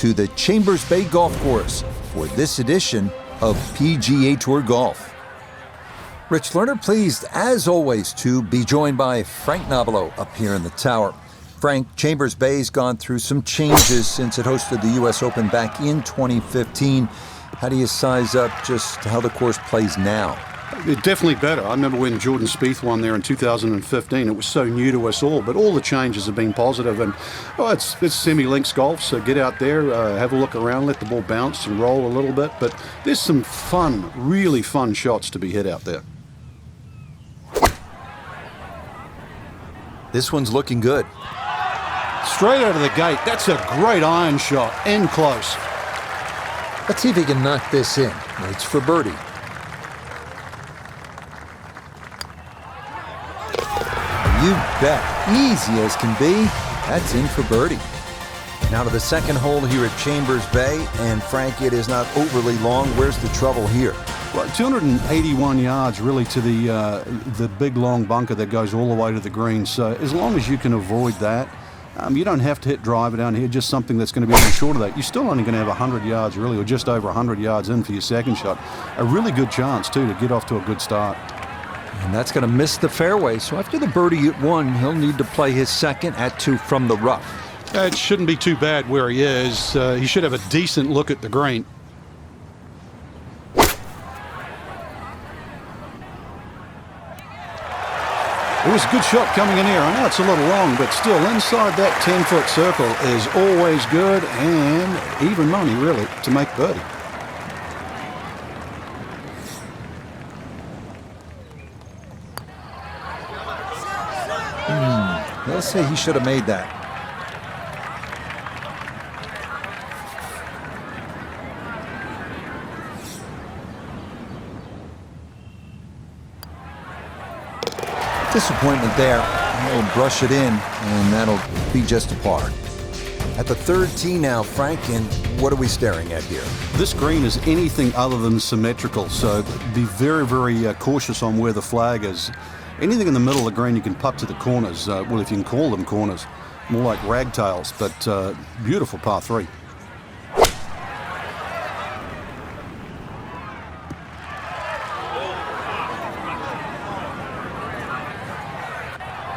to the Chambers Bay Golf Course for this edition of PGA Tour Golf. Rich Lerner pleased, as always, to be joined by Frank Nobilo up here in the tower. Frank, Chambers Bay's gone through some changes since it hosted the U.S. Open back in 2015. How do you size up just how the course plays now? It's definitely better. I remember when Jordan Spieth won there in 2015. It was so new to us all, but all the changes have been positive. And it's semi-links golf, so get out there, have a look around, let the ball bounce and roll a little bit. But there's some fun, really fun shots to be hit out there. This one's looking good. Straight out of the gate. That's a great iron shot, in close. Let's see if he can knock this in. It's for birdie. You bet. Easy as can be. That's in for birdie. Now to the second hole here at Chambers Bay. And Frank, it is not overly long. Where's the trouble here? Well, 281 yards really to the big long bunker that goes all the way to the green. So as long as you can avoid that, you don't have to hit driver down here, just something that's going to be a little short of that. You're still only going to have 100 yards really, or just over 100 yards in for your second shot. A really good chance too to get off to a good start. And that's going to miss the fairway. So after the birdie at 1, he'll need to play his second at 2 from the rough. It shouldn't be too bad where he is. He should have a decent look at the green. It was a good shot coming in here. I know it's a little long, but still inside that 10-foot circle is always good, and even money, really, to make birdie. They'll say he should have made that. Disappointment there. He'll brush it in, and that'll be just a par. At the third tee now, Frank, and what are we staring at here? This green is anything other than symmetrical, so be very, very cautious on where the flag is. Anything in the middle of the green you can putt to the corners, well, if you can call them corners, more like ragtails, but beautiful par 3.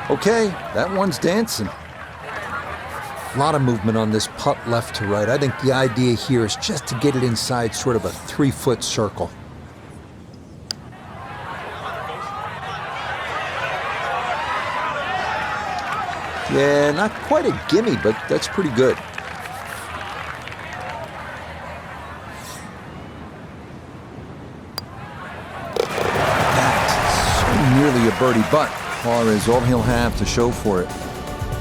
Okay, that one's dancing. A lot of movement on this putt left to right. I think the idea here is just to get it inside sort of a 3-foot circle. Yeah, not quite a gimme, but that's pretty good. That's so nearly a birdie, but par is all he'll have to show for it.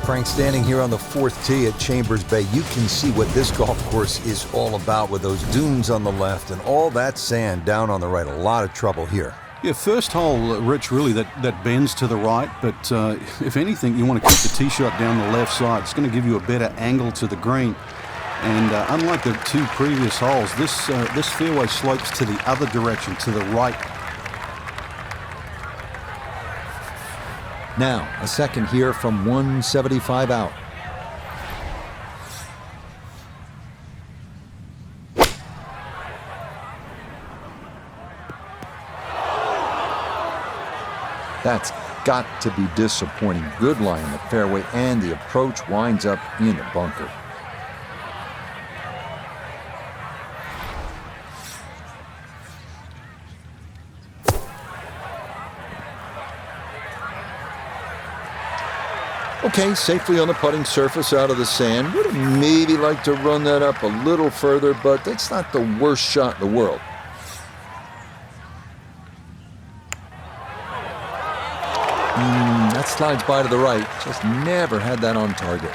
Frank, standing here on the 4th tee at Chambers Bay, you can see what this golf course is all about with those dunes on the left and all that sand down on the right. A lot of trouble here. Yeah, first hole, Rich, really that bends to the right, but if anything, you want to keep the tee shot down the left side. It's going to give you a better angle to the green. And unlike the 2 previous holes, this fairway slopes to the other direction, to the right. Now, a second here from 175 out. That's got to be disappointing. Good lie in the fairway, and the approach winds up in the bunker. Okay, safely on the putting surface out of the sand. Would have maybe liked to run that up a little further, but that's not the worst shot in the world. That slides by to the right. Just never had that on target.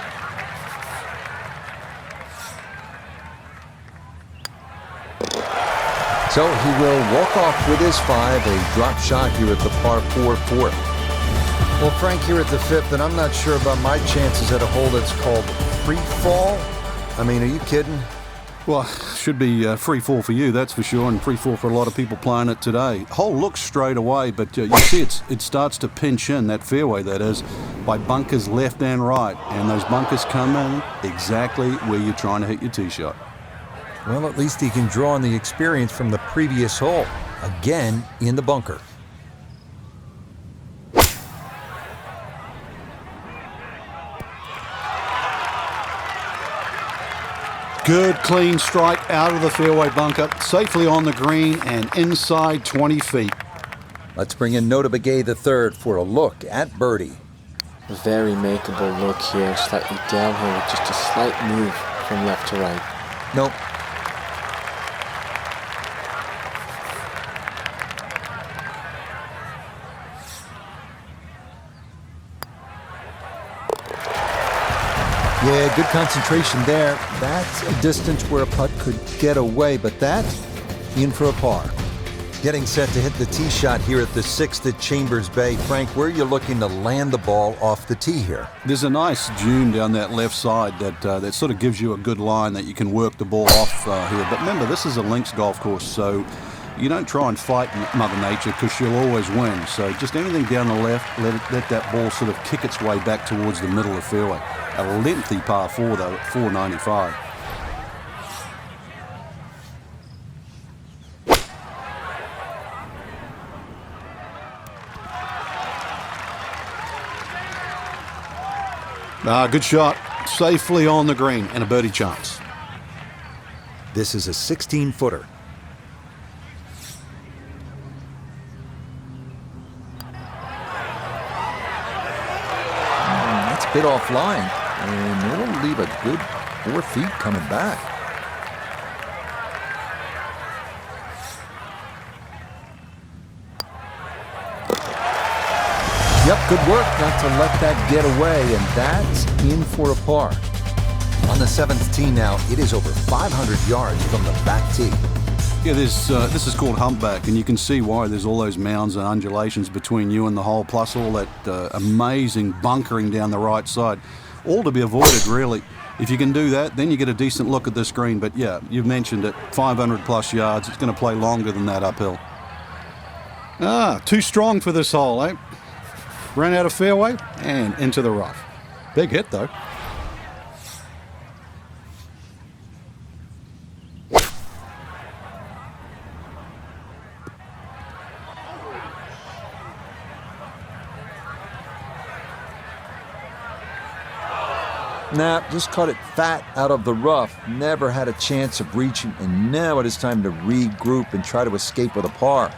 So he will walk off with his 5, a drop shot here at the par 4 fourth. Well, Frank, here at the 5th, and I'm not sure about my chances at a hole that's called free fall. I mean, are you kidding? Well, should be free fall for you, that's for sure, and free fall for a lot of people playing it today. Hole looks straight away, but you see it starts to pinch in, that fairway that is, by bunkers left and right, and those bunkers come in exactly where you're trying to hit your tee shot. Well, at least he can draw on the experience from the previous hole. Again, in the bunker. Good clean strike out of the fairway bunker, safely on the green and inside 20 feet. Let's bring in Nota Begay III for a look at birdie. Very makeable look here, slightly downhill with just a slight move from left to right. Nope. Yeah, good concentration there. That's a distance where a putt could get away, but that, in for a par. Getting set to hit the tee shot here at the 6th at Chambers Bay. Frank, where are you looking to land the ball off the tee here? There's a nice dune down that left side that sort of gives you a good line that you can work the ball off here. But remember, this is a links golf course, so you don't try and fight Mother Nature because she'll always win. So just anything down the left, let that ball sort of kick its way back towards the middle of the fairway. A lengthy par 4 though at 495. Good shot. Safely on the green and a birdie chance. This is a 16-footer. That's a bit offline, and it'll leave a good 4 feet coming back. Yep, good work not to let that get away, and that's in for a par. On the 7th tee now, it is over 500 yards from the back tee. Yeah, this is called humpback, and you can see why there's all those mounds and undulations between you and the hole, plus all that amazing bunkering down the right side. All to be avoided, really. If you can do that, then you get a decent look at this green. But yeah, you've mentioned it, 500 plus yards. It's going to play longer than that uphill. Too strong for this hole, eh? Ran out of fairway and into the rough. Big hit, though. Nah, just caught it fat out of the rough. Never had a chance of reaching, and now it is time to regroup and try to escape with a par.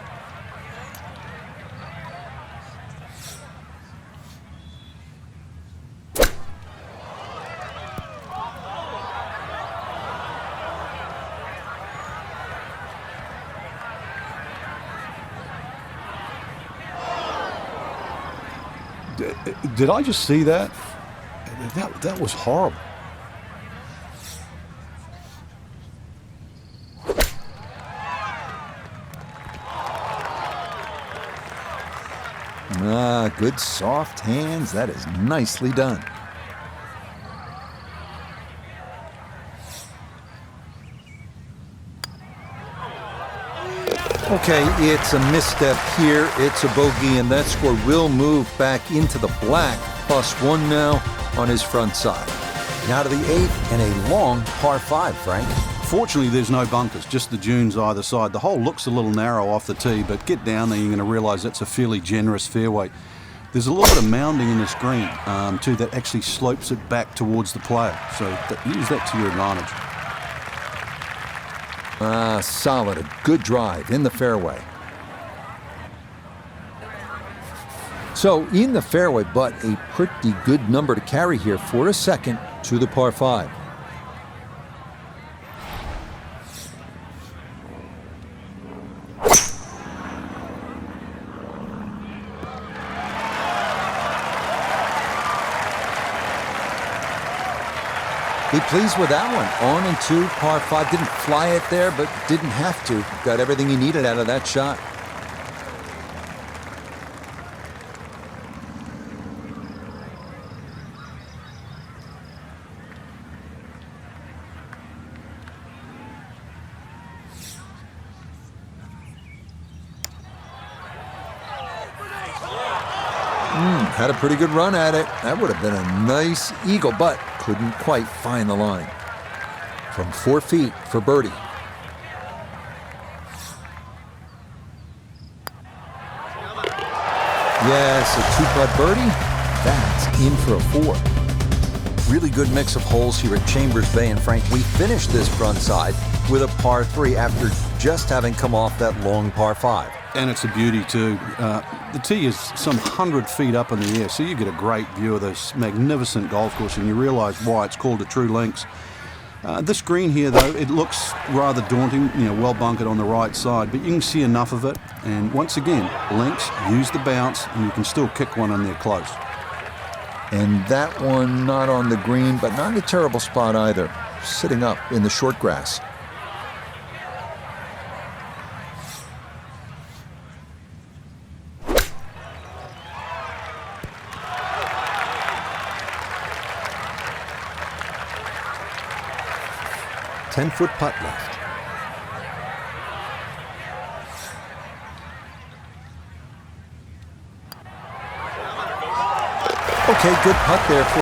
Did I just see that? That was horrible. Good soft hands. That is nicely done. Okay, it's a misstep here. It's a bogey, and that score will move back into the black. +1 now on his front side. Now to the 8th and a long par 5, Frank. Fortunately, there's no bunkers, just the dunes either side. The hole looks a little narrow off the tee, but get down there, you're going to realize that's a fairly generous fairway. There's a little bit of mounding in this green, too, that actually slopes it back towards the player. So use that to your advantage. Solid. A good drive in the fairway. So in the fairway, but a pretty good number to carry here for a second to the par 5. Be pleased with that one. On and 2, par 5. Didn't fly it there, but didn't have to. Got everything he needed out of that shot. Had a pretty good run at it. That would have been a nice eagle, but couldn't quite find the line. From 4 feet for birdie. Yes, a 2-putt birdie. That's in for a 4. Really good mix of holes here at Chambers Bay. And Frank, we finished this front side with a par 3 after just having come off that long par 5. And it's a beauty too. The tee is some 100 feet up in the air, so you get a great view of this magnificent golf course, and you realize why it's called a true links. This green here, though, it looks rather daunting, well bunkered on the right side, but you can see enough of it. And once again, links, use the bounce, and you can still kick one in there close. And that one not on the green, but not a terrible spot either, sitting up in the short grass. Ten-foot putt left. Okay, good putt there for